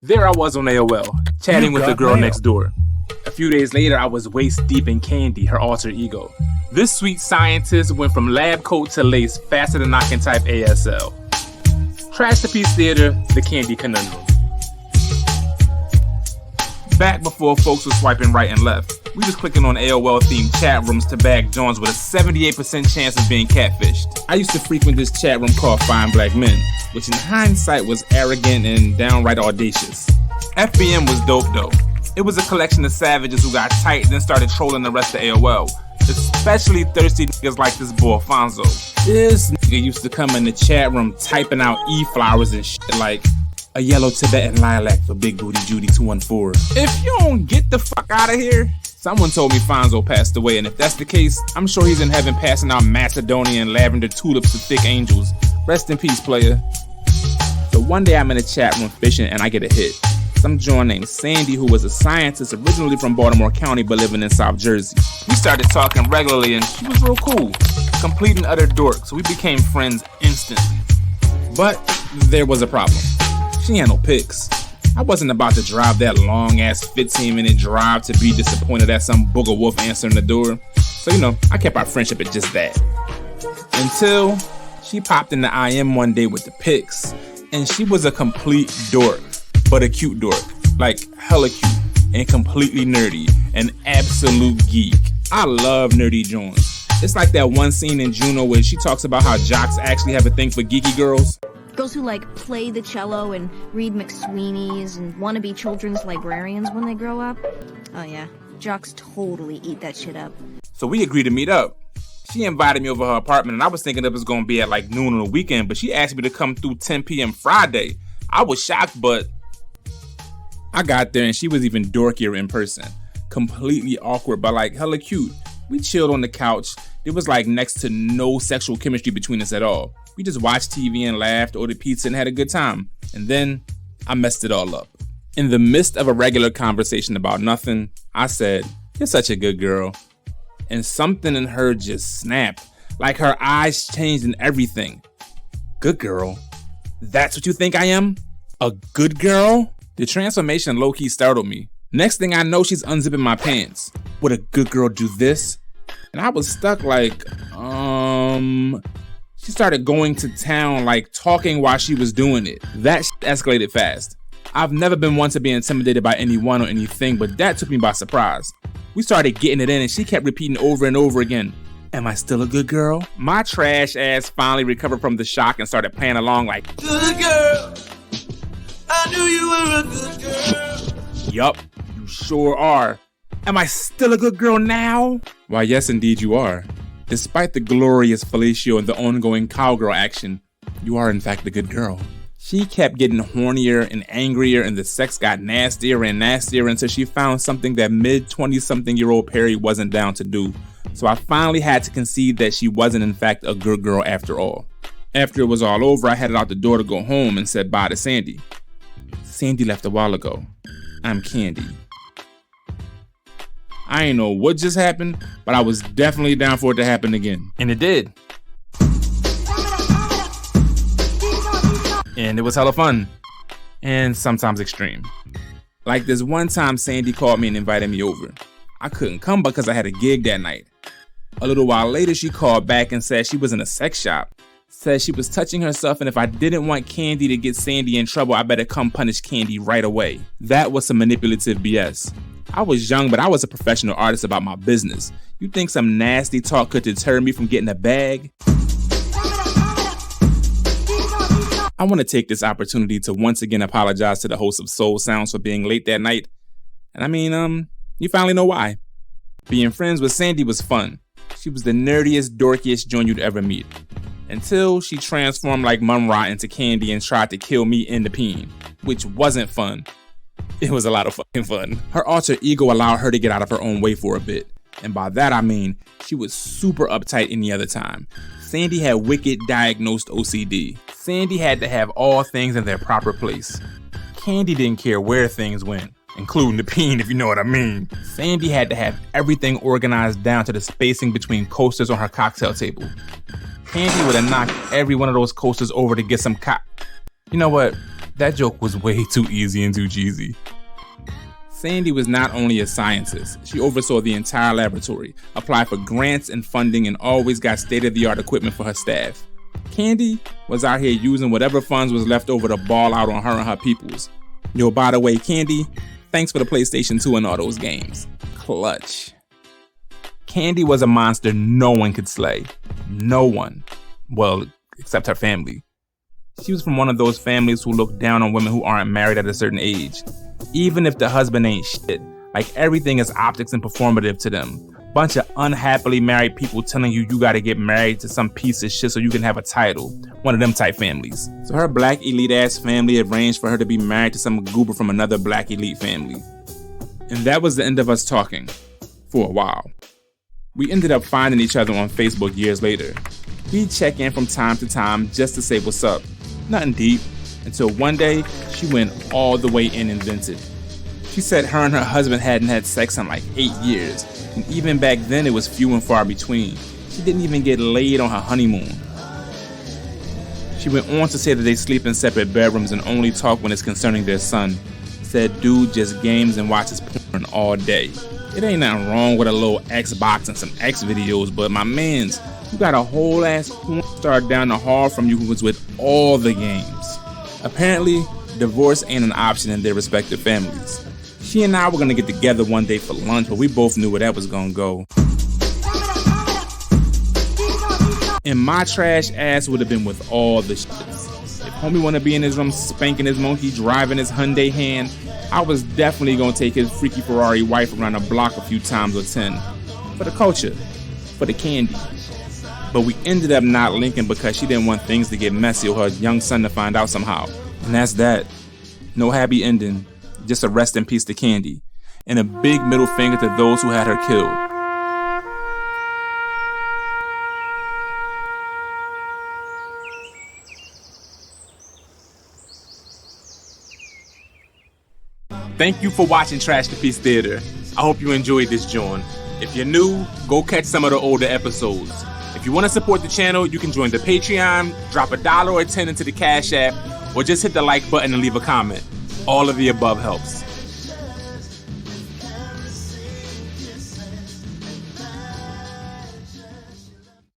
There I was on AOL, chatting with the girl next door. A few days later, I was waist deep in Candi, her alter ego. This sweet scientist went from lab coat to lace faster than I can type ASL. Trash to Piece Theater, the Candi Conundrum. Back before folks were swiping right and left, we was clicking on AOL-themed chat rooms to bag Johns with a 78% chance of being catfished. I used to frequent this chat room called Fine Black Men, which in hindsight was arrogant and downright audacious. FBM was dope though. It was a collection of savages who got tight and then started trolling the rest of AOL, especially thirsty niggas like this boy Fonzo. This nigga used to come in the chat room typing out e-flowers and shit like, a yellow Tibetan lilac for Big Booty Judy 214. If you don't get the fuck out of here. Someone told me Fonzo passed away, and if that's the case, I'm sure he's in heaven passing out Macedonian lavender tulips to thick angels. Rest in peace, player. So one day I'm in a chat room fishing and I get a hit. Some joint named Sandy, who was a scientist originally from Baltimore County but living in South Jersey. We started talking regularly and she was real cool. Complete and utter dork, so we became friends instantly. But there was a problem. She had no pics. I wasn't about to drive that long-ass 15-minute drive to be disappointed at some booger wolf answering the door. So, I kept our friendship at just that. Until she popped in the IM one day with the pics, and she was a complete dork, but a cute dork. Like, hella cute, and completely nerdy, an absolute geek. I love nerdy Jones. It's like that one scene in Juno where she talks about how jocks actually have a thing for geeky girls. Girls who play the cello and read McSweeney's and want to be children's librarians when they grow up. Oh yeah, jocks totally eat that shit up. So we agreed to meet up. She invited me over her apartment and I was thinking it was going to be at noon on the weekend, but she asked me to come through 10 p.m. Friday. I was shocked, but I got there and she was even dorkier in person. Completely awkward, but hella cute. We chilled on the couch. There was next to no sexual chemistry between us at all. We just watched TV and laughed, ordered pizza, and had a good time. And then I messed it all up. In the midst of a regular conversation about nothing, I said, "You're such a good girl." And something in her just snapped. Her eyes changed and everything. Good girl? That's what you think I am? A good girl? The transformation low-key startled me. Next thing I know, she's unzipping my pants. Would a good girl do this? And I was stuck She started going to town, talking while she was doing it. That escalated fast. I've never been one to be intimidated by anyone or anything, but that took me by surprise. We started getting it in and she kept repeating over and over again, "Am I still a good girl?" My trash ass finally recovered from the shock and started playing along "Good girl, I knew you were a good girl." Yup, you sure are. Am I still a good girl now? Why, yes, indeed you are. Despite the glorious fellatio and the ongoing cowgirl action, you are in fact the good girl. She kept getting hornier and angrier and the sex got nastier and nastier until she found something that mid-20-something-year-old Perry wasn't down to do. So I finally had to concede that she wasn't in fact a good girl after all. After it was all over, I headed out the door to go home and said bye to Sandy. Sandy left a while ago. I'm Candi. I ain't know what just happened, but I was definitely down for it to happen again. And it did. And it was hella fun. And sometimes extreme. This one time Sandy called me and invited me over. I couldn't come because I had a gig that night. A little while later, she called back and said she was in a sex shop. Said she was touching herself and if I didn't want Candi to get Sandy in trouble, I better come punish Candi right away. That was some manipulative BS. I was young, but I was a professional artist about my business. You think some nasty talk could deter me from getting a bag? I want to take this opportunity to once again apologize to the host of Soul Sounds for being late that night. And you finally know why. Being friends with Sandy was fun. She was the nerdiest, dorkiest joint you'd ever meet. Until she transformed like Mum-Ra into Candi and tried to kill me in the peen, which wasn't fun. It was a lot of fucking fun. Her alter ego allowed her to get out of her own way for a bit. And by that I mean, she was super uptight any other time. Sandy had wicked diagnosed OCD. Sandy had to have all things in their proper place. Candi didn't care where things went, including the peen if you know what I mean. Sandy had to have everything organized down to the spacing between coasters on her cocktail table. Candi would have knocked every one of those coasters over to get some You know what? That joke was way too easy and too cheesy. Sandy was not only a scientist, she oversaw the entire laboratory, applied for grants and funding, and always got state-of-the-art equipment for her staff. Candi was out here using whatever funds was left over to ball out on her and her peoples. Yo, by the way, Candi, thanks for the PlayStation 2 and all those games. Clutch. Candi was a monster no one could slay. No one. Well, except her family. She was from one of those families who look down on women who aren't married at a certain age. Even if the husband ain't shit, like everything is optics and performative to them. Bunch of unhappily married people telling you gotta get married to some piece of shit so you can have a title. One of them type families. So her black elite ass family arranged for her to be married to some goober from another black elite family. And that was the end of us talking. For a while. We ended up finding each other on Facebook years later. We'd check in from time to time just to say what's up. Nothing deep. Until one day, she went all the way in and vented. She said her and her husband hadn't had sex in like 8 years. And even back then, it was few and far between. She didn't even get laid on her honeymoon. She went on to say that they sleep in separate bedrooms and only talk when it's concerning their son. Said dude just games and watches porn all day. It ain't nothing wrong with a little Xbox and some X videos, but my mans, you got a whole ass porn star down the hall from you who was with all the games. Apparently, divorce ain't an option in their respective families. She and I were gonna get together one day for lunch, but we both knew where that was gonna go. And my trash ass would have been with all the shits. If homie wanna be in his room spanking his monkey, driving his Hyundai hand, I was definitely gonna take his freaky Ferrari wife around the block a few times or 10. For the culture. For the candy. But we ended up not linking because she didn't want things to get messy or her young son to find out somehow. And that's that. No happy ending. Just a rest in peace to Candi. And a big middle finger to those who had her killed. Thank you for watching Trash to Peace Theater. I hope you enjoyed this joint. If you're new, go catch some of the older episodes. If you want to support the channel, you can join the Patreon, drop $1 or $10 into the Cash App, or just hit the like button and leave a comment. All of the above helps.